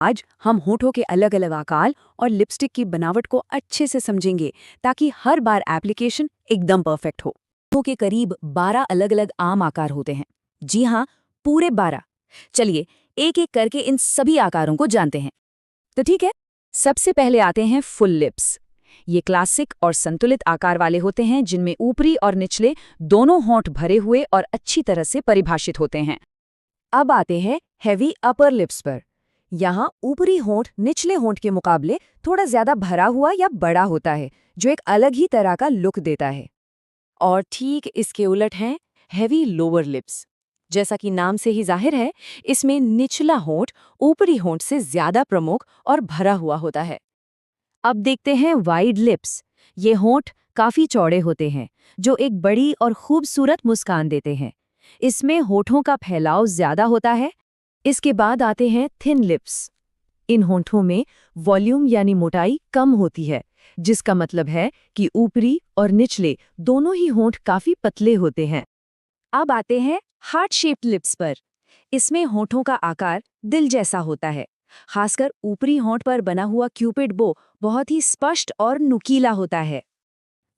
आज हम होठों के अलग अलग आकार और लिपस्टिक की बनावट को अच्छे से समझेंगे ताकि हर बार एप्लीकेशन एकदम परफेक्ट हो। होठों के करीब 12 अलग अलग आम आकार होते हैं। जी हाँ, पूरे 12। चलिए एक एक करके इन सभी आकारों को जानते हैं। तो ठीक है, सबसे पहले आते हैं फुल लिप्स। ये क्लासिक और संतुलित आकार वाले होते हैं जिनमें ऊपरी और निचले दोनों होंठ भरे हुए और अच्छी तरह से परिभाषित होते हैं। अब आते हैं हैवी अपर लिप्स पर। यहाँ ऊपरी होंठ निचले होंठ के मुकाबले थोड़ा ज्यादा भरा हुआ या बड़ा होता है, जो एक अलग ही तरह का लुक देता है। और ठीक इसके उलट हैं हैवी लोअर लिप्स। जैसा कि नाम से ही जाहिर है, इसमें निचला होंठ ऊपरी होंठ से ज्यादा प्रमुख और भरा हुआ होता है। अब देखते हैं वाइड लिप्स। ये होंठ काफी चौड़े होते हैं, जो एक बड़ी और खूबसूरत मुस्कान देते हैं। इसमें होठों का फैलाव ज्यादा होता है। इसके बाद आते हैं थिन लिप्स। इन होठों में वॉल्यूम यानी मोटाई कम होती है, जिसका मतलब है कि ऊपरी और निचले दोनों ही होंठ काफी पतले होते हैं। अब आते हैं हार्ट शेप्ड लिप्स पर। इसमें होठों का आकार दिल जैसा होता है। खासकर ऊपरी होंठ पर बना हुआ क्यूपिड बो बहुत ही स्पष्ट और नुकीला होता है।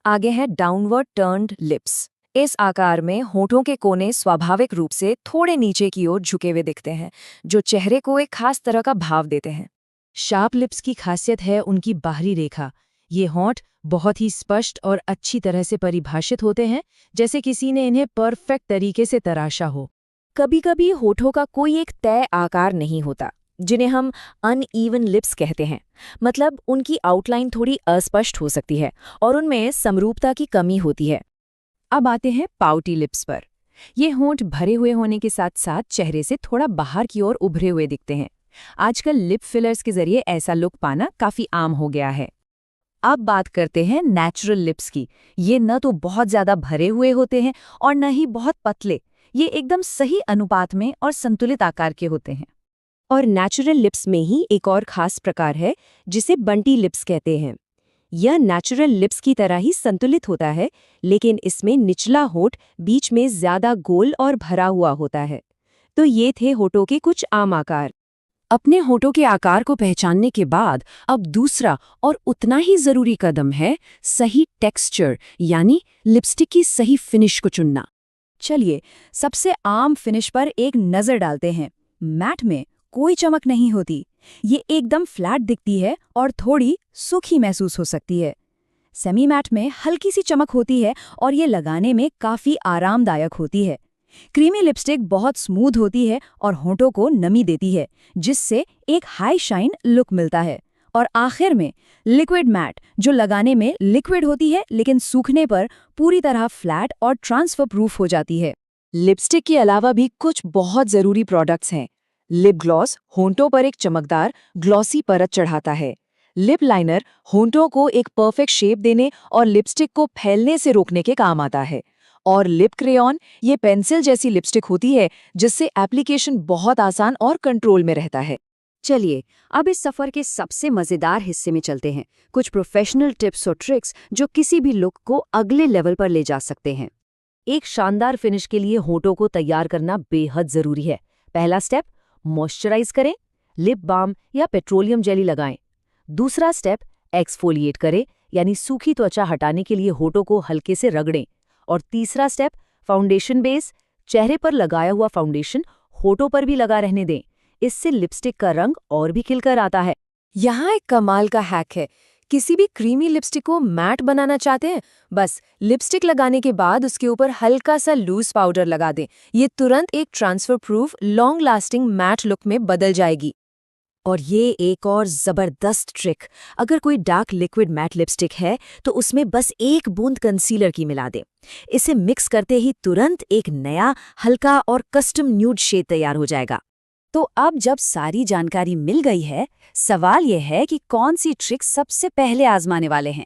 आगे है डाउनवर्ड टर्न्ड लिप्स। इस आकार में होठों के कोने स्वाभाविक रूप से थोड़े नीचे की ओर झुके हुए दिखते हैं, जो चेहरे को एक खास तरह का भाव देते हैं। शार्प लिप्स की खासियत है उनकी बाहरी रेखा। ये होंठ बहुत ही स्पष्ट और अच्छी तरह से परिभाषित होते हैं, जैसे किसी ने इन्हें परफेक्ट तरीके से तराशा हो। कभी-कभी होठों का कोई एक तय आकार नहीं होता, जिन्हें हम अनइवन लिप्स कहते हैं। मतलब उनकी आउटलाइन थोड़ी अस्पष्ट हो सकती है और उनमें समरूपता की कमी होती है। अब आते हैं पाउटी लिप्स पर। ये होंठ भरे हुए होने के साथ साथ चेहरे से थोड़ा बाहर की ओर उभरे हुए दिखते हैं। आजकल लिप फिलर्स के जरिए ऐसा लुक पाना काफी आम हो गया है। अब बात करते हैं नेचुरल लिप्स की। ये न तो बहुत ज्यादा भरे हुए होते हैं और न ही बहुत पतले। ये एकदम सही अनुपात में और संतुलित आकार के होते हैं। और नेचुरल लिप्स में ही एक और खास प्रकार है, जिसे बंटी लिप्स कहते हैं। यह नेचुरल लिप्स की तरह ही संतुलित होता है, लेकिन इसमें निचला होंठ बीच में ज्यादा गोल और भरा हुआ होता है। तो ये थे होठों के कुछ आम आकार। अपने होठों के आकार को पहचानने के बाद अब दूसरा और उतना ही जरूरी कदम है सही टेक्सचर यानी लिपस्टिक की सही फिनिश को चुनना। चलिए सबसे आम फिनिश पर एक नजर डालते हैं। मैट में कोई चमक नहीं होती। ये एकदम फ्लैट दिखती है और थोड़ी सूखी महसूस हो सकती है। सेमी मैट में हल्की सी चमक होती है और ये लगाने में काफी आरामदायक होती है। क्रीमी लिपस्टिक बहुत स्मूथ होती है और होठों को नमी देती है, जिससे एक हाई शाइन लुक मिलता है। और आखिर में लिक्विड मैट, जो लगाने में लिक्विड होती है लेकिन सूखने पर पूरी तरह फ्लैट और ट्रांसफर प्रूफ हो जाती है। लिपस्टिक के अलावा भी कुछ बहुत जरूरी प्रोडक्ट्स हैं। लिप ग्लॉस होंठों पर एक चमकदार ग्लॉसी परत चढ़ाता है। लिप लाइनर होंठों को एक परफेक्ट शेप देने और लिपस्टिक को फैलने से रोकने के काम आता है। और लिप क्रेयॉन ये पेंसिल जैसी लिपस्टिक होती है, जिससे एप्लीकेशन बहुत आसान और कंट्रोल में रहता है। चलिए अब इस सफर के सबसे मजेदार हिस्से में चलते हैं। कुछ प्रोफेशनल टिप्स और ट्रिक्स जो किसी भी लुक को अगले लेवल पर ले जा सकते हैं। एक शानदार फिनिश के लिए होंठों को तैयार करना बेहद जरूरी है। पहला स्टेप, मॉइस्चराइज करें। लिप बाम या पेट्रोलियम जेली लगाएं। दूसरा स्टेप, एक्सफोलिएट करें, यानी सूखी त्वचा हटाने के लिए होठों को हल्के से रगड़ें। और तीसरा स्टेप, फाउंडेशन बेस। चेहरे पर लगाया हुआ फाउंडेशन होठों पर भी लगा रहने दें। इससे लिपस्टिक का रंग और भी खिलकर आता है। यहाँ एक कमाल का हैक है। किसी भी क्रीमी लिपस्टिक को मैट बनाना चाहते हैं, बस लिपस्टिक लगाने के बाद उसके ऊपर हल्का सा लूज पाउडर लगा दें। ये तुरंत एक transfer proof long lasting mat look में बदल जाएगी। और ये एक और जबरदस्त ट्रिक, अगर कोई डार्क लिक्विड मैट लिपस्टिक है तो उसमें बस एक बूंद कंसीलर की मिला दें। इसे मिक्स करते ही तुरंत एक नया हल्का और कस्टम न्यूड शेड तैयार हो जाएगा। तो अब जब सारी जानकारी मिल गई है, सवाल यह है कि कौन सी ट्रिक सबसे पहले आजमाने वाले हैं।